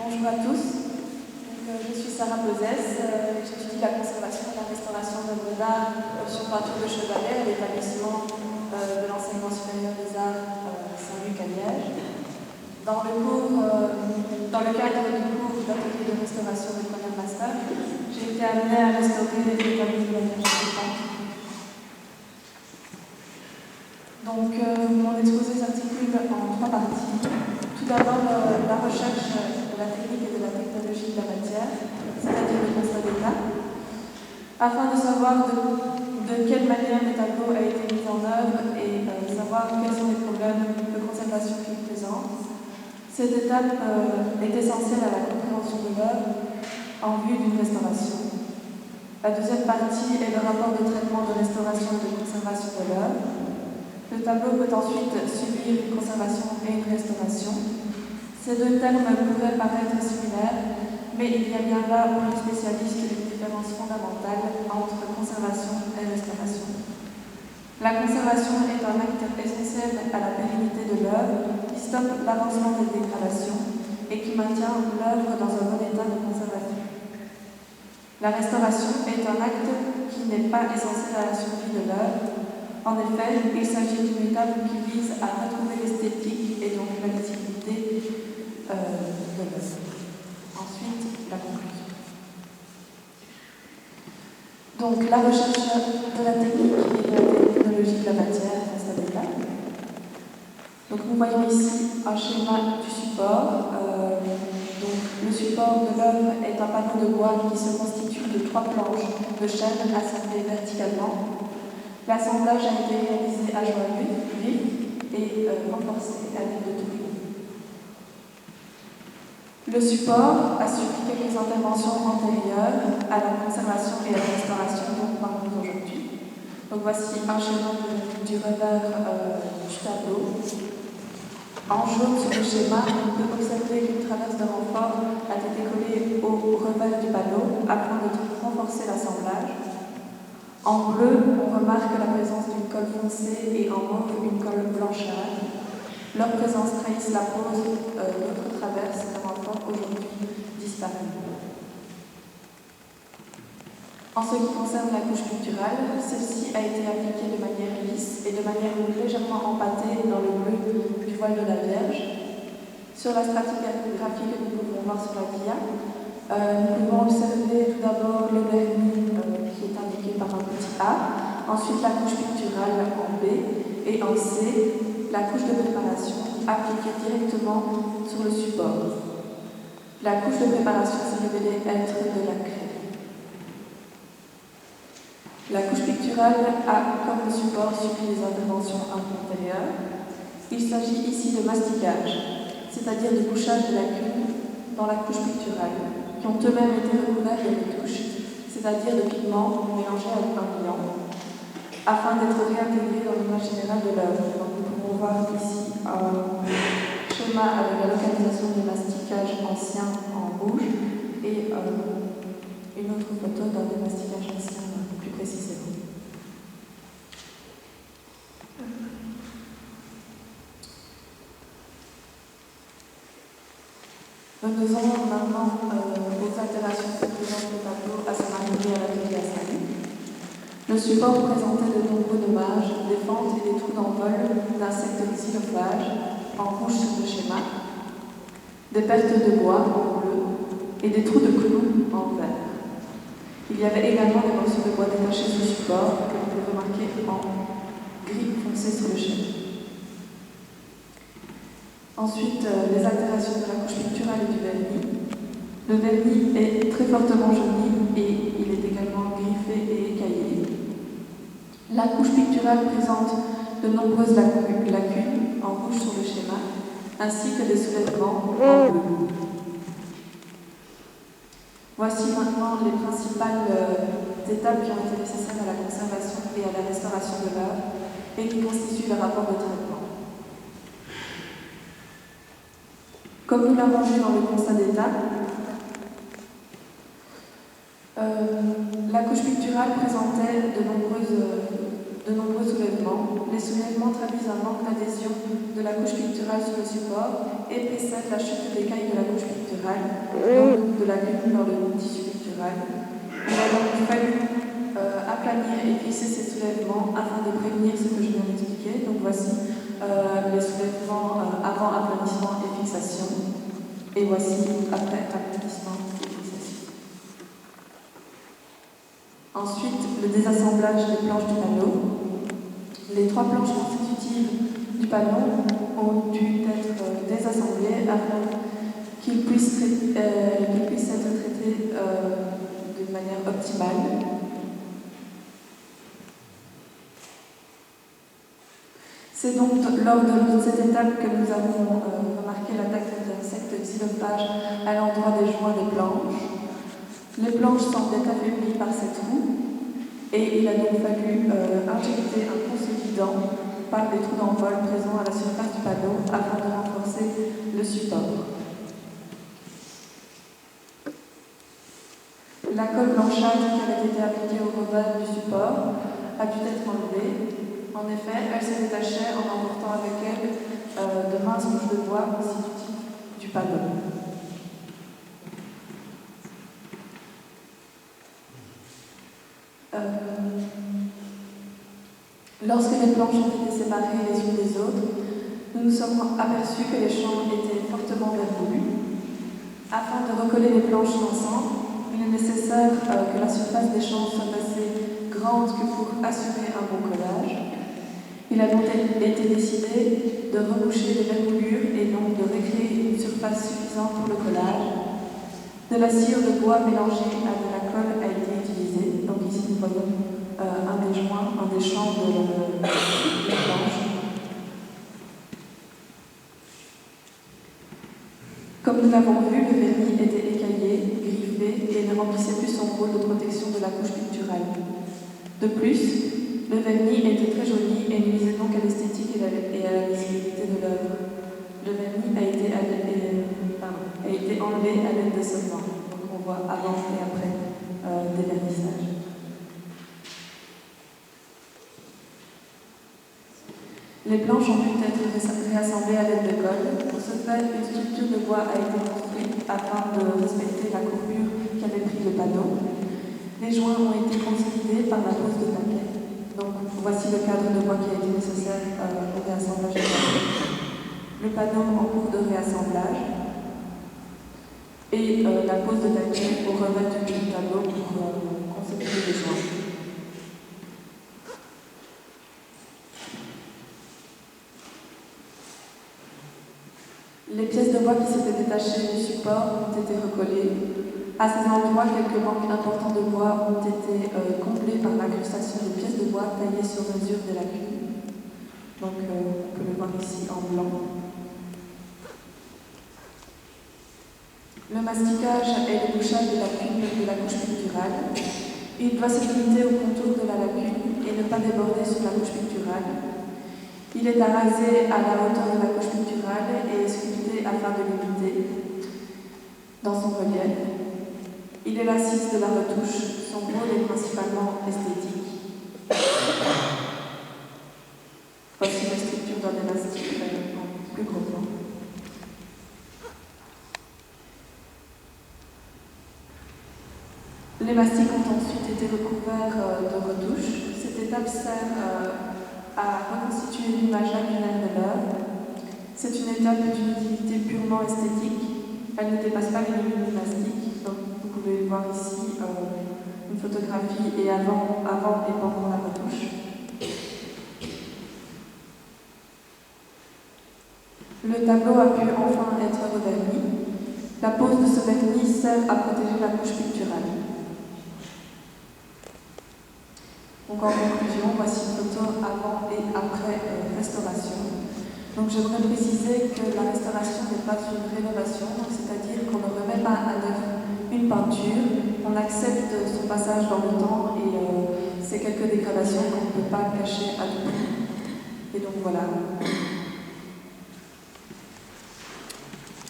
Bonjour à tous, je suis Sarah Pezès, j'étudie la conservation et la restauration d'œuvres d'art sur peinture de chevalet à l'établissement de l'enseignement supérieur des arts Saint-Luc à Liège. Dans le cadre du cours d'atelier de restauration de première master, j'ai été amenée à restaurer les tableaux de la Vierge Marie. Donc, mon exposé s'articule en trois parties. Tout d'abord, la recherche de la technique et de la technologie de la matière, c'est-à-dire le constat d'état, afin de savoir de quelle manière le tableau a été mis en œuvre et savoir quels sont les problèmes de conservation qu'il présente. Cette étape est essentielle à la compréhension de l'œuvre en vue d'une restauration. La deuxième partie est le rapport de traitement de restauration et de conservation de l'œuvre. Le tableau peut ensuite subir une conservation et une restauration. Ces deux termes pourraient paraître similaires, mais il y a bien là pour les spécialistes une différence fondamentale entre conservation et restauration. La conservation est un acte essentiel à la pérennité de l'œuvre qui stoppe l'avancement des dégradations et qui maintient l'œuvre dans un bon état de conservation. La restauration est un acte qui n'est pas essentiel à la survie de l'œuvre. En effet, il s'agit d'une étape qui vise à retrouver l'esthétique et donc la visibilité de l'œuvre. Ensuite, la conclusion. Donc, la recherche de la technique et de la technologie de la matière dans cette étape. Donc, nous voyons ici un schéma du support. Donc, le support de l'œuvre est un panneau de bois qui se constitue de 3 planches de chêne assemblées verticalement. L'assemblage a été réalisé à joint vif et renforcé avec de tourbillons. Le support a subi quelques interventions antérieures à la conservation et à la restauration dont nous parlons aujourd'hui. Donc voici un schéma du revers du tableau. En jaune sur le schéma, on peut observer qu'une traverse de renfort a été collée au revers du panneau afin de renforcer l'assemblage. En bleu, on remarque la présence d'une colle foncée et en mauve une colle blanchâtre. Leur présence trahisse la pose d'autres traverses de renfort aujourd'hui disparues. En ce qui concerne la couche picturale, celle-ci a été appliquée de manière lisse et de manière légèrement empâtée dans le bleu du voile de la Vierge. Sur la stratigraphie que nous pouvons voir sur la dia, nous pouvons observer tout d'abord le vernis qui est indiqué par un petit A, ensuite la couche picturale en B et en C, la couche de préparation appliquée directement sur le support. La couche de préparation s'est révélée être de la craie. La couche picturale a, comme le support, subi des interventions antérieures. Il s'agit ici de masticage, c'est-à-dire de couchage de lacunes dans la couche picturale, qui ont eux-mêmes été recouverts de retouches, c'est-à-dire de pigments mélangés avec un blanc, afin d'être réintégrés dans l'image générale de l'œuvre. Donc nous pouvons voir ici un schéma avec la localisation des masticages anciens en rouge et une autre photo d'un démasticage ancien plus précisément. Venons maintenant aux altérations que présente le tableau à son arrivée à l'atelier à Saint-Luc. Le support présentait de nombreux dommages, des fentes et des trous d'envol d'insectes xylophages en rouge sur le schéma, des pertes de bois en bleu et des trous de clous en vert. Il y avait également des morceaux de bois détachés du support que l'on peut remarquer en gris foncé sur le schéma. Ensuite, les altérations de la couche picturale et du vernis. Le vernis est très fortement jauni et il est également griffé et écaillé. La couche picturale présente de nombreuses lacunes en rouge sur le schéma, ainsi que des soulèvements en bleu. Voici maintenant les principales étapes qui ont été nécessaires à la conservation et à la restauration de l'œuvre et qui constituent le rapport de traitement. Comme nous l'avons vu dans le constat d'état, la couche picturale présentait de nombreuses de nombreux soulèvements. Les soulèvements traduisent un manque d'adhésion de la couche picturale sur le support et précèdent la chute des écailles de la couche picturale, donc de la lune dans le tissu pictural. Il a donc fallu aplanir et fixer ces soulèvements afin de prévenir ce que je viens d'expliquer. Donc voici les soulèvements avant aplanissement et fixation, et voici après aplanissement et fixation. Ensuite, le désassemblage des planches du panneau. Les 3 planches constitutives du panneau ont dû être désassemblées afin qu'ils puissent être traités de manière optimale. C'est donc lors de cette étape que nous avons remarqué l'attaque d'insectes xylophages à l'endroit des joints des planches. Les planches semblaient affaiblies par ces trous et il a donc fallu injecter un consolidant par des trous d'envol présents à la surface du panneau afin de renforcer le support. La colle blanchâtre qui avait été appliquée au revers du support a dû être enlevée. En effet, elle se détachait en emportant avec elle de minces couches de bois constitutives du panneau. Lorsque les planches ont été séparées les unes des autres, nous nous sommes aperçus que les champs étaient fortement vermoulus. Afin de recoller les planches ensemble, il est nécessaire que la surface des champs soit assez grande que pour assurer un bon collage. Il a donc été décidé de reboucher les vermoulures et donc de recréer une surface suffisante pour le collage. De la cire de bois mélangée à de la colle a été utilisée. Donc ici nous voyons un des joints, un des champs de la planche. Comme nous l'avons vu, le vernis était écaillé, griffé et ne remplissait plus son rôle de protection de la couche picturale. De plus, le vernis était très joli et nuisait donc à l'esthétique et à la visibilité de l'œuvre. Le vernis a été enlevé à l'aide de solvants. Donc on voit avant et après des vernissages. Les planches ont pu être réassemblées à l'aide de colle. Pour ce faire, une structure de bois a été construite afin de respecter la courbure qu'avait pris le panneau. Les joints ont été consolidés par la pose de paquets. Donc voici le cadre de bois qui a été nécessaire au réassemblage du panneau. Le panneau en cours de réassemblage et la pose de paquets au revers du tableau pour consolider les joints. Les pièces de bois qui s'étaient détachées du support ont été recollées. À ces endroits, quelques manques importants de bois ont été comblés par l'incrustation de pièces de bois taillées sur mesure de la cune. Donc, on peut le voir ici en blanc. Le masticage et le bouchage de la cune de la couche picturale. Il doit se limiter au contour de la lacune et ne pas déborder sur la couche picturale. Il est à raser à la hauteur de la couche picturale et sculpté afin de limiter dans son relief. Il est l'assise de la retouche. Son rôle est principalement esthétique. Voici la structure d'un élastique en plus gros plan. Les mastiques ont ensuite été recouverts de retouches. Cette étape sert à reconstituer l'image lacunaire de l'œuvre. C'est une étape d'une utilité purement esthétique. Elle ne dépasse pas les limites du mastic. Donc, vous pouvez voir ici une photographie et avant et pendant la retouche. Le tableau a pu enfin être reverni. La pose de ce vernis sert à protéger la couche picturale. Donc en conclusion, voici une photo avant et après restauration. Donc j'aimerais préciser que la restauration n'est pas une rénovation, c'est-à-dire qu'on ne remet pas à neuf une peinture, on accepte son passage dans le temps et ces quelques dégradations qu'on ne peut pas cacher à tout prix. Et donc voilà.